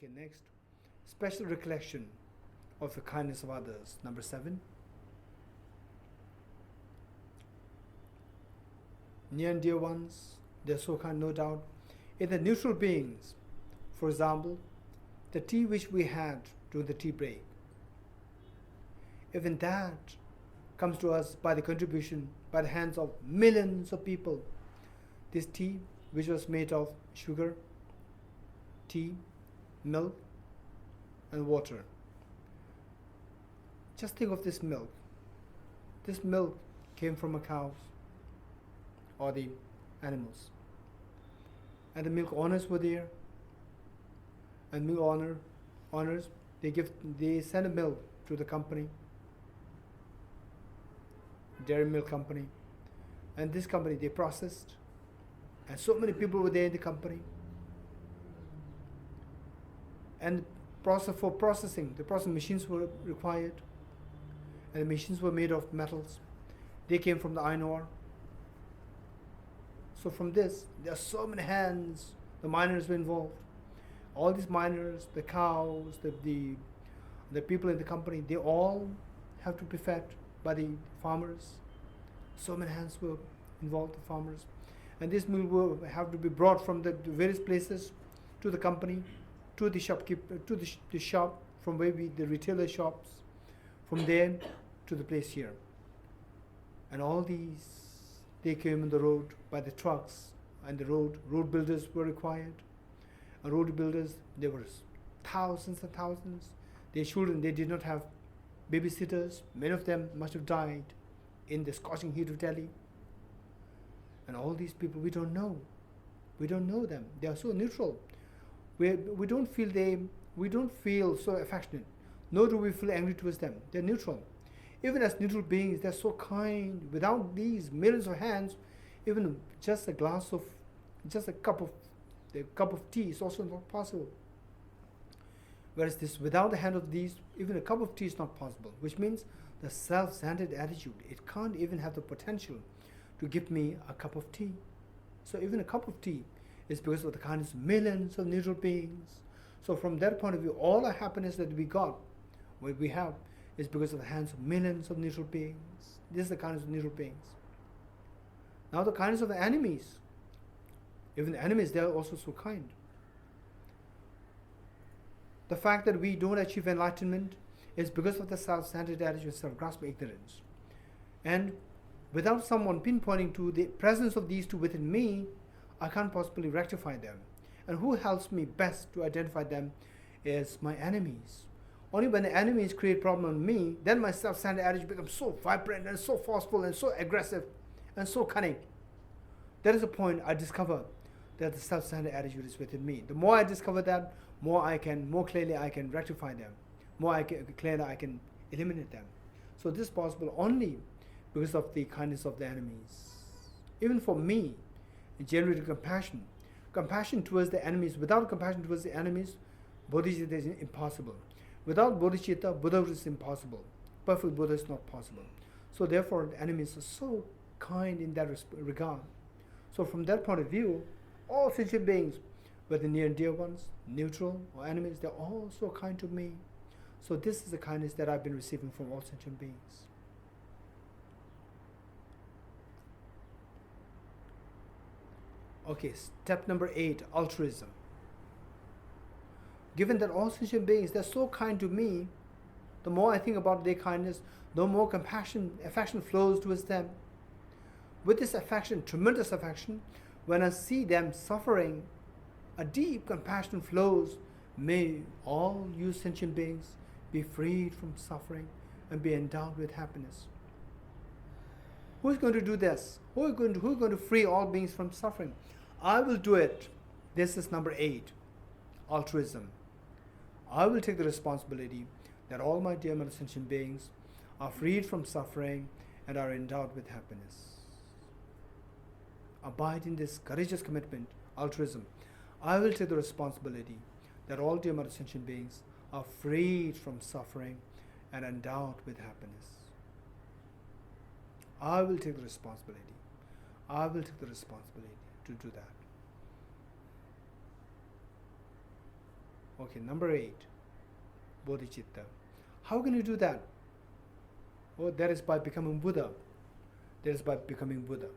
Okay, next, special recollection of the kindness of others. Number 7. Near and dear ones, they are so kind, no doubt. In the neutral beings, for example, the tea which we had during the tea break, even that comes to us by the contribution, by the hands of millions of people. This tea, which was made of sugar, tea, milk, and water. Just think of this milk. This milk came from a cow or the animals. And the milk owners were there. And milk owners, they send a milk to the company, dairy milk company. And this company, they processed. And so many people were there in the company. And for processing, the processing machines were required. And the machines were made of metals. They came from the iron ore. So from this, there are so many hands. The miners were involved. All these miners, the cows, the people in the company, they all have to be fed by the farmers. So many hands were involved, the farmers. And this milk will have to be brought from the various places to the company, to the shopkeeper, to the shop, from where the retailer shops, from there to the place here. And all these, they came on the road by the trucks, and the road builders were required. And road builders, there were thousands and thousands. Their children, they did not have babysitters. Many of them must have died in the scorching heat of Delhi. And all these people, we don't know. We don't know them. They are so neutral. We don't feel so affectionate, nor do we feel angry towards them. They're neutral. Even as neutral beings, they're so kind. Without these millions of hands, even just a cup of tea is also not possible. Whereas this, without the hand of these, even a cup of tea is not possible, which means the self-centered attitude, it can't even have the potential to give me a cup of tea. So even a cup of tea is because of the kindness of millions of neutral beings. So from that point of view, all our happiness that we got, what we have, is because of the hands of millions of neutral beings. This is the kindness of neutral beings. Now the kindness of the enemies. Even the enemies, they are also so kind. The fact that we don't achieve enlightenment is because of the self-centered attitude, self-grasping ignorance. And without someone pinpointing to the presence of these two within me, I can't possibly rectify them. And who helps me best to identify them is my enemies. Only when the enemies create problem on me, then my self-centered attitude becomes so vibrant and so forceful and so aggressive and so cunning. That is the point I discover that the self-centered attitude is within me. The more I discover that, more clearly I can rectify them. Clearly I can eliminate them. So this is possible only because of the kindness of the enemies. Even for me, generating compassion. Compassion towards the enemies. Without compassion towards the enemies, Bodhicitta is impossible. Without Bodhicitta, Buddhahood is impossible. Perfect Buddha is not possible. So therefore, the enemies are so kind in that regard. So from that point of view, all sentient beings, whether near and dear ones, neutral or enemies, they're all so kind to me. So this is the kindness that I've been receiving from all sentient beings. Okay, step number 8, altruism. Given that all sentient beings, they're so kind to me, the more I think about their kindness, the more affection flows towards them. With this affection, tremendous affection, when I see them suffering, a deep compassion flows. May all you sentient beings be freed from suffering and be endowed with happiness. Who is going to do this? Who is going to free all beings from suffering? I will do it. This is number 8, altruism. I will take the responsibility that all my dear sentient beings are freed from suffering and are endowed with happiness. Abide in this courageous commitment, altruism. I will take the responsibility that all dear sentient beings are freed from suffering and endowed with happiness. I will take the responsibility. I will take the responsibility to do that. Okay, number 8, Bodhicitta. How can you do that? Oh, that is by becoming Buddha. That is by becoming Buddha.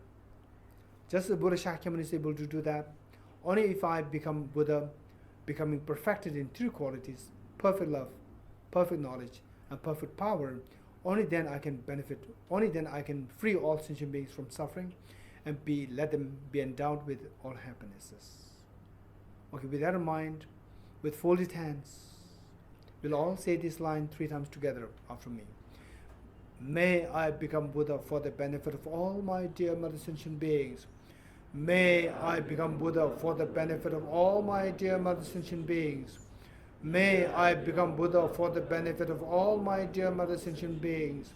Just as Buddha Shakyamuni is able to do that, only if I become Buddha, becoming perfected in 3 qualities, perfect love, perfect knowledge, and perfect power, only then I can benefit, only then I can free all sentient beings from suffering and let them be endowed with all happinesses. Okay, with that in mind, with folded hands, we'll all say this line 3 times together after me. May I become Buddha for the benefit of all my dear mother sentient beings. May I become Buddha for the benefit of all my dear mother sentient beings. May I become Buddha for the benefit of all my dear mother sentient beings.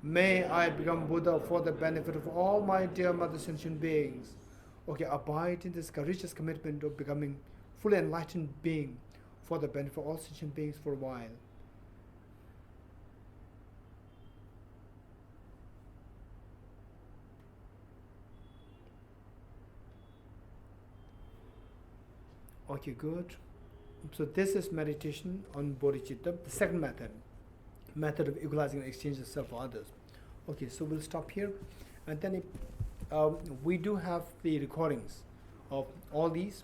May I become Buddha for the benefit of all my dear mother sentient beings. Okay, abide in this courageous commitment of becoming fully enlightened being for the benefit of all sentient beings for a while. Okay, good. So this is meditation on bodhicitta, the second method of equalizing and exchanging self for others. Okay, so we'll stop here, and then we do have the recordings of all these.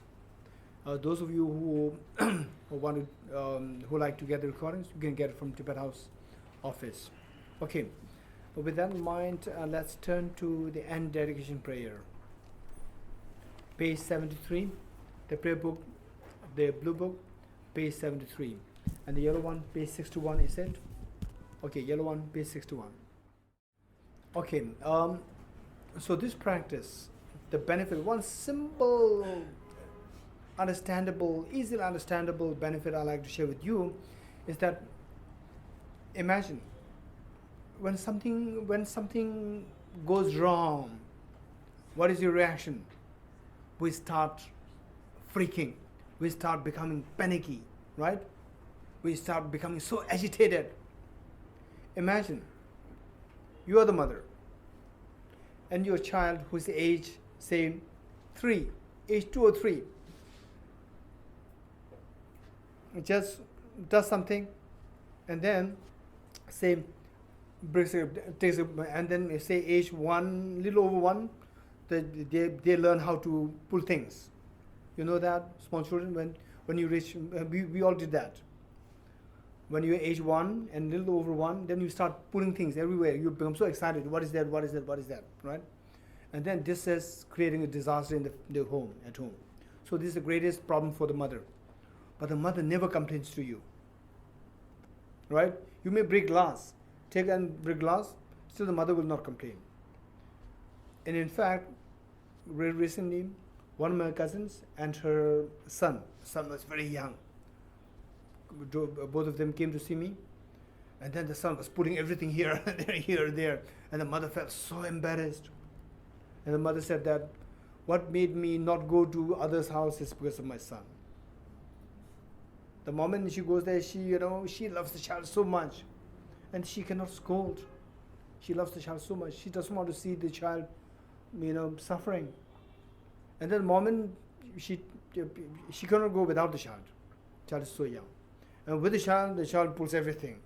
Those of you who who like to get the recordings, you can get it from Tibet House office. Okay, but with that in mind, let's turn to the end dedication prayer. Page 73, the prayer book, the blue book, page 73, and the yellow one, page 61, is it? Okay, yellow one, page 61. Okay, so this practice, the benefit, one simple, understandable, easily understandable benefit I'd like to share with you is that imagine when something goes wrong, what is your reaction? We start freaking. We start becoming panicky, right? We start becoming so agitated. Imagine you are the mother and your child who is age, say, 3, age 2 or 3, just does something and then say, takes a, and then say age 1, little over 1, they learn how to pull things. You know that, small children, when you reach, we all did that. When you're age 1 and little over 1, then you start pulling things everywhere. You become so excited. What is that? What is that? What is that? Right? And then this is creating a disaster in the home, at home. So this is the greatest problem for the mother. But the mother never complains to you. Right? You may break glass. Take and break glass, still the mother will not complain. And in fact, very recently, one of my cousins and her son was very young. Both of them came to see me, and then the son was putting everything here, there, and the mother felt so embarrassed. And the mother said that, what made me not go to others' house is because of my son. The moment she goes there, she loves the child so much, and she cannot scold. She loves the child so much. She doesn't want to see the child, suffering. And then the moment she cannot go without the child. The child is so young. And with the child pulls everything.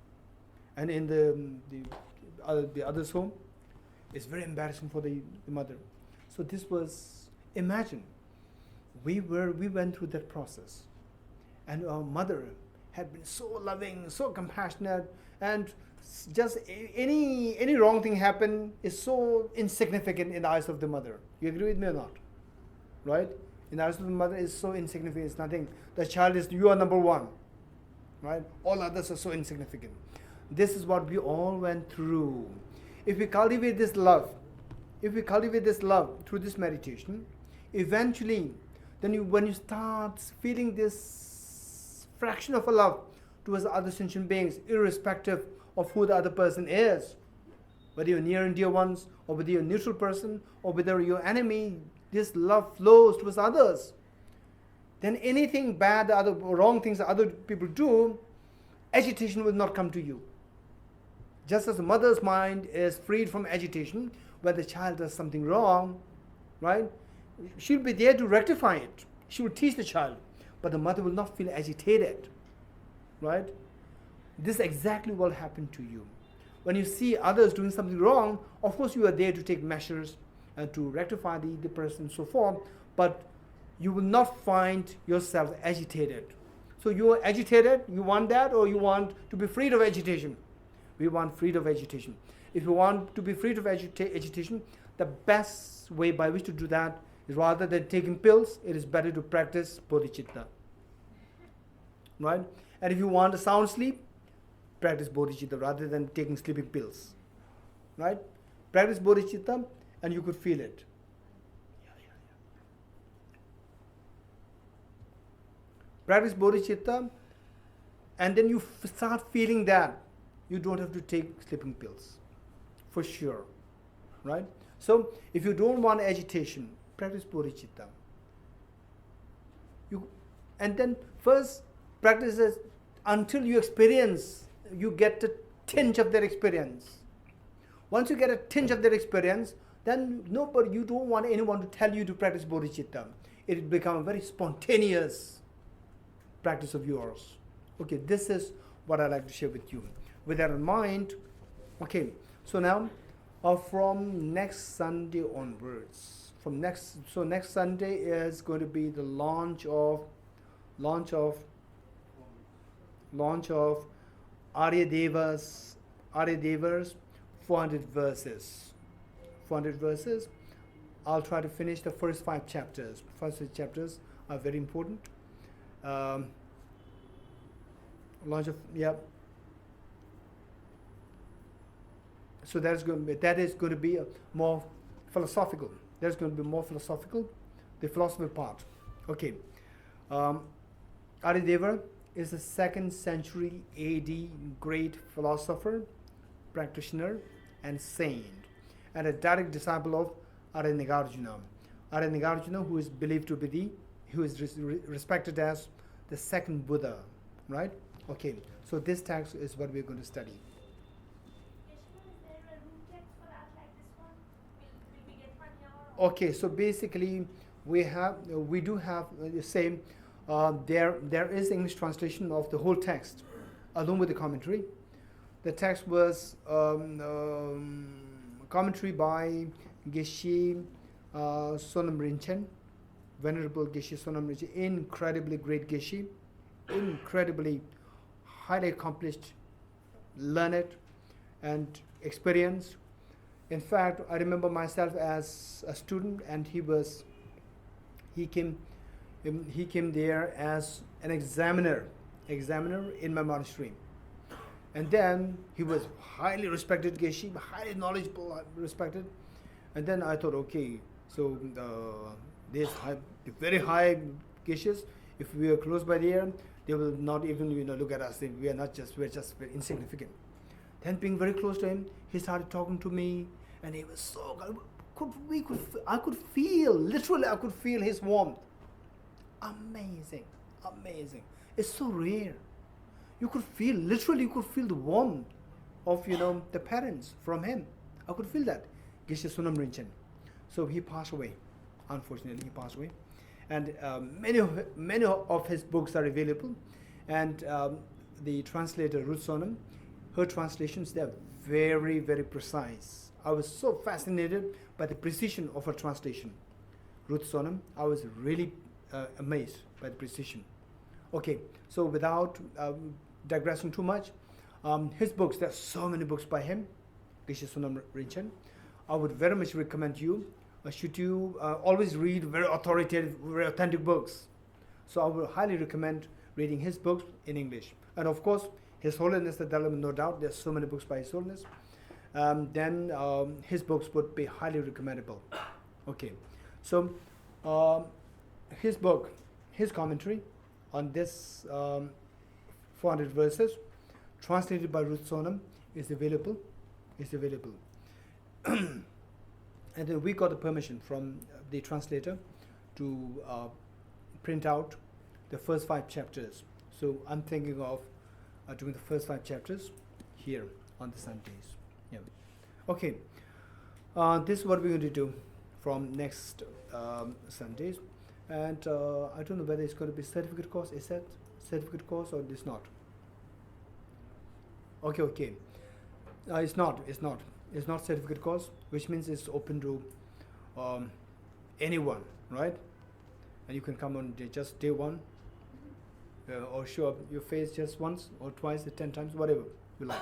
And in the other's home, it's very embarrassing for the mother. So this was, imagine, we went through that process. And our mother had been so loving, so compassionate, and just any wrong thing happen is so insignificant in the eyes of the mother. You agree with me or not? Right? In the eyes of the mother is so insignificant, it's nothing. The child is, you are number 1. Right? All others are so insignificant. This is what we all went through. If we cultivate this love through this meditation, eventually, then when you start feeling this fraction of a love towards other sentient beings, irrespective of who the other person is, whether you're near and dear ones, or whether you're a neutral person, or whether you're enemy, this love flows towards others. Then anything bad, wrong things that other people do, agitation will not come to you. Just as the mother's mind is freed from agitation when the child does something wrong, right? She'll be there to rectify it. She will teach the child. but the mother will not feel agitated, right? This is exactly what will happen to you. When you see others doing something wrong, of course you are there to take measures and to rectify the person and so forth, but you will not find yourself agitated. So you are agitated, you want that, or you want to be freed of agitation? We want freedom of agitation. If you want to be freed of agitation, the best way by which to do that is, rather than taking pills, it is better to practice bodhicitta. Right? And if you want a sound sleep, practice bodhicitta rather than taking sleeping pills. Right? Practice bodhicitta and you could feel it. Practice bodhicitta and then you start feeling that you don't have to take sleeping pills. For sure. Right? So, if you don't want agitation, practice bodhicitta. And then first practice it until you experience, you get a tinge of that experience. Once you get a tinge of that experience, then you don't want anyone to tell you to practice bodhicitta. It will become a very spontaneous practice of yours. Okay, this is what I'd like to share with you. With that in mind, okay, so now from next Sunday onwards, next Sunday is going to be the launch of Aryadeva's 400 verses. 400 verses. I'll try to finish the first 5 chapters. First 5 chapters are very important. So that is going to be more philosophical. That's going to be more philosophical, the philosophical part. Okay. Aryadeva is a 2nd century AD great philosopher, practitioner, and saint, and a direct disciple of Nagarjuna. Nagarjuna, who is believed to be who is respected as the 2nd Buddha, right? Okay. So this text is what we're going to study. Okay, so basically we do have the same. There is English translation of the whole text, along with the commentary. The text was commentary by Geshe Sonam Rinchen, Venerable Geshe Sonam Rinchen, incredibly great Geshe, incredibly highly accomplished, learned, and experienced. In fact, I remember myself as a student, and he came there as an examiner in my monastery. And then he was highly respected Geshe, highly knowledgeable, respected. And then I thought, okay, so these very high Geshes, if we are close by there, they will not even look at us. We're just very insignificant. Then being very close to him, he started talking to me, and he was so good. I could feel his warmth. Amazing. It's so rare. You could feel the warmth of the parents from him. I could feel that. Geshe Sonam Rinchen. So he passed away. Unfortunately, he passed away. And many of his books are available. And the translator Ruth Sonam, her translations, they're very, very precise. I was so fascinated by the precision of her translation. Ruth Sonam, I was really amazed by the precision. Okay, so without digressing too much, his books, there are so many books by him, Geshe Sonam Rinchen. I would very much recommend you, should you always read very authoritative, very authentic books. So I would highly recommend reading his books in English. And of course, His Holiness the Dalai Lama, no doubt, there's so many books by His Holiness. Then his books would be highly recommendable. Okay, so his book, his commentary on this 400 verses, translated by Ruth Sonam, is available. And then we got the permission from the translator to print out the first 5 chapters. So I'm thinking of doing the first 5 chapters here on the Sundays. Yeah. Okay. This is what we're going to do from next Sundays. And I don't know whether it's going to be certificate course. Is that certificate course or it's not? Okay. It's not certificate course, which means it's open to anyone, right? And you can come on just day one, or show up your face just once or twice or 10 times, whatever you like.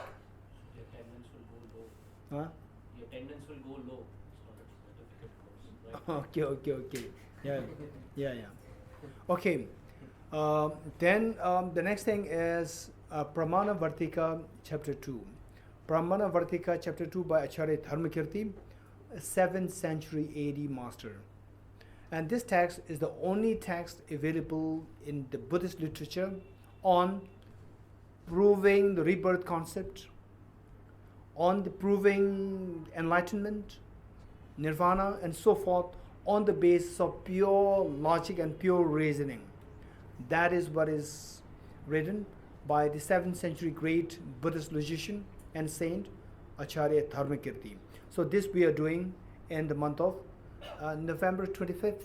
Your attendance will go low. Huh? Your attendance will go low. It's not a certificate course, right? Okay. Yeah. Okay. Then the next thing is Pramana-Vartika Chapter 2. Pramana-Vartika Chapter 2 by Acharya Dharmakirti, 7th century AD master. And this text is the only text available in the Buddhist literature on proving the rebirth concept, on the proving enlightenment, nirvana, and so forth, on the basis of pure logic and pure reasoning. That is what is written by the 7th century great Buddhist logician and saint Acharya Dharmakirti. So this we are doing in the month of November 25th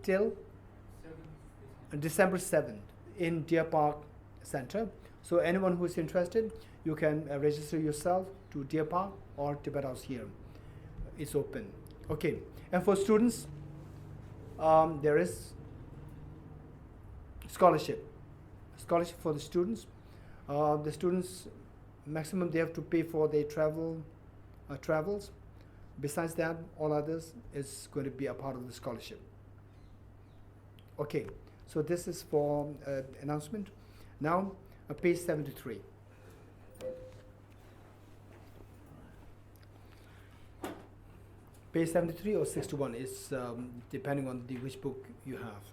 till December 7th in Deer Park Center. So anyone who is interested, you can register yourself to Deer Park or Tibet House here. It's open. Okay, and for students, there is scholarship for the students. The students, maximum they have to pay for their travels. Besides that, all others is going to be a part of the scholarship. Okay, so this is for announcement. Now, page 73. Page 73 or 61 is depending on which book you have.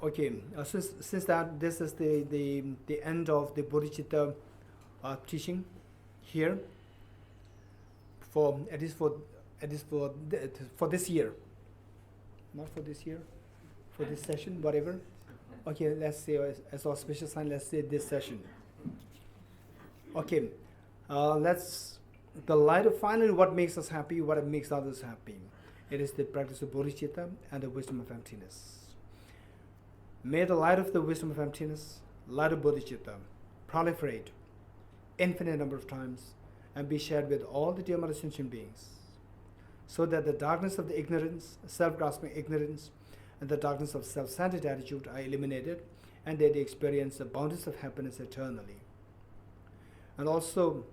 Okay, since that this is the end of the Bodhicitta teaching here. For this year, not for this year, for this session, whatever. Okay, let's say as auspicious sign. Let's say this session. Okay, the light of finally what makes us happy, what makes others happy. It is the practice of bodhicitta and the wisdom of emptiness. May the light of the wisdom of emptiness, light of bodhicitta, proliferate infinite number of times and be shared with all the dear mother sentient beings, so that the darkness of the ignorance, self-grasping ignorance, and the darkness of self-centered attitude are eliminated, and that they experience the boundless of happiness eternally. And also,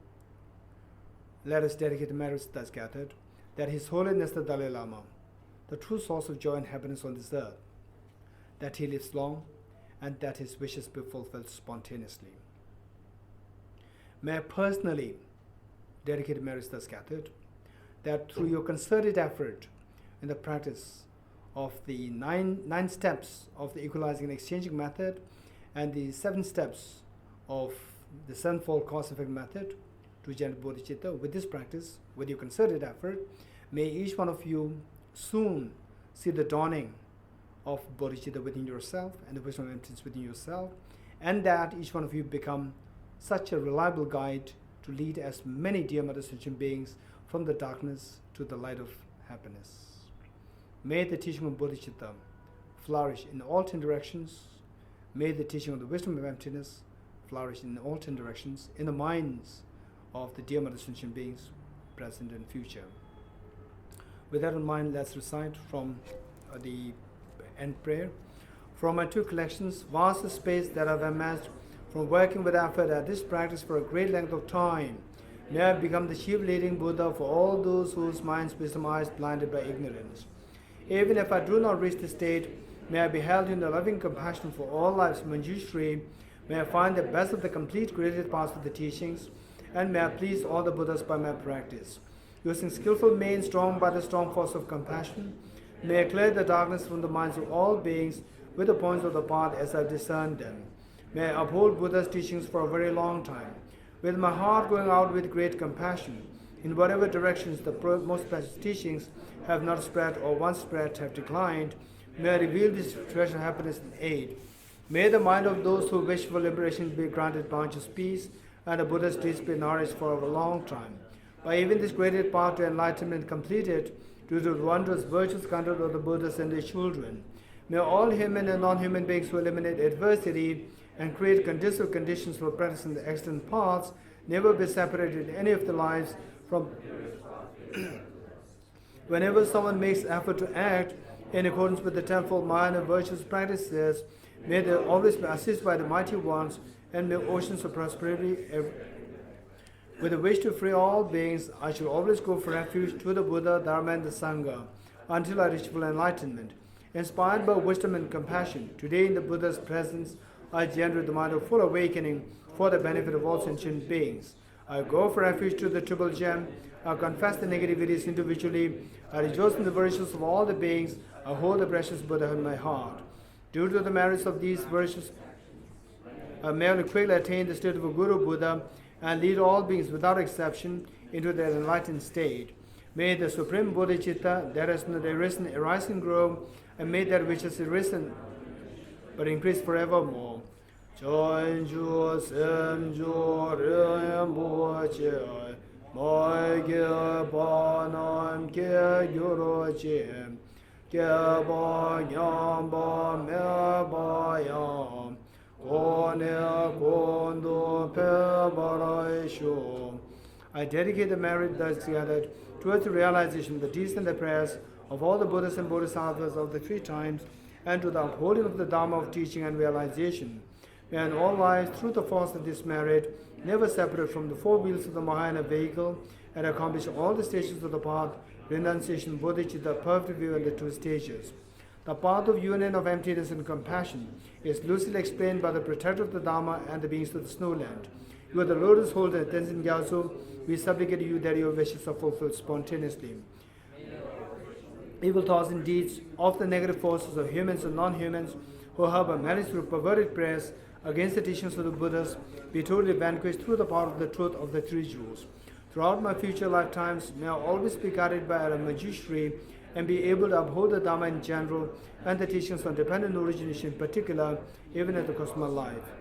let us dedicate the merits thus gathered, that His Holiness the Dalai Lama, the true source of joy and happiness on this earth, that he lives long, and that his wishes be fulfilled spontaneously. May I personally dedicate merits thus gathered, that through your concerted effort in the practice of the nine steps of the equalizing and exchanging method and the 7 steps of the sevenfold cause-effect method to generate bodhicitta, with this practice, with your concerted effort, may each one of you soon see the dawning of bodhicitta within yourself and the wisdom of emptiness within yourself, and that each one of you become such a reliable guide to lead as many dear mother sentient beings from the darkness to the light of happiness. May the teaching of bodhicitta flourish in all 10 directions. May the teaching of the wisdom of emptiness flourish in all 10 directions in the minds of the dear mother sentient beings, present and future. With that in mind, let's recite from the end prayer. From my 2 collections, vast the space that I've amassed from working with effort at this practice for a great length of time, may I become the chief leading Buddha for all those whose minds, wisdom, eyes blinded by ignorance. Even if I do not reach this state, may I be held in the loving compassion for all lives, Manjushri. May I find the best of the complete created parts of the teachings, and may I please all the Buddhas by my practice. Using skillful means, strong by the strong force of compassion, may I clear the darkness from the minds of all beings with the points of the path as I discern them. May I uphold Buddha's teachings for a very long time, with my heart going out with great compassion, in whatever directions the most precious teachings have not spread or once spread have declined. May I reveal this treasure of happiness and aid. May the mind of those who wish for liberation be granted boundless peace, and the Buddha's deeds be nourished for a long time. By even this graded path to enlightenment completed, due to the wondrous virtues conduct of the Buddhas and their children. May all human and non-human beings who eliminate adversity and create conducive conditions for practicing the excellent paths never be separated in any of their lives from. Whenever someone makes effort to act in accordance with the tenfold mind and virtuous practices, may they always be assisted by the mighty ones, and may oceans of prosperity. With a wish to free all beings, I shall always go for refuge to the Buddha, Dharma, and the Sangha until I reach full enlightenment. Inspired by wisdom and compassion, today in the Buddha's presence, I generate the mind of full awakening for the benefit of all sentient beings. I go for refuge to the Triple Gem. I confess the negativities individually. I rejoice in the virtues of all the beings. I hold the precious Buddha in my heart. Due to the merits of these virtues, I may quickly attain the state of a Guru Buddha and lead all beings without exception into their enlightened state. May the Supreme Bodhicitta that has not arisen arise and grow, and may that which has arisen but increase forevermore. Chanju Semju Rimbo Che Mai Ge Banam Ke Gyuro Che Ke Ba Nyam Ba Me Ba Yam I dedicate the merit thus gathered towards the realization of the deeds and the prayers of all the Buddhas and Bodhisattvas of the three times, and to the upholding of the Dharma of teaching and realization. May in all lives, through the force of this merit, never separate from the four wheels of the Mahayana vehicle, and accomplish all the stages of the path, renunciation, bodhicitta, perfect view, and the two stages. The path of union of emptiness and compassion is lucidly explained by the protector of the Dharma and the beings of the snowland. You are the lotus holder, Tenzin Gyaltso. We supplicate you that your wishes are fulfilled spontaneously. Evil thoughts and deeds of the negative forces of humans and non-humans who harbor malice through perverted prayers against the teachings of the Buddhas be totally vanquished through the power of the truth of the three jewels. Throughout my future lifetimes, may I always be guided by a Manjushri and be able to uphold the Dharma in general and the teachings on dependent origination in particular, even at the cost of my life.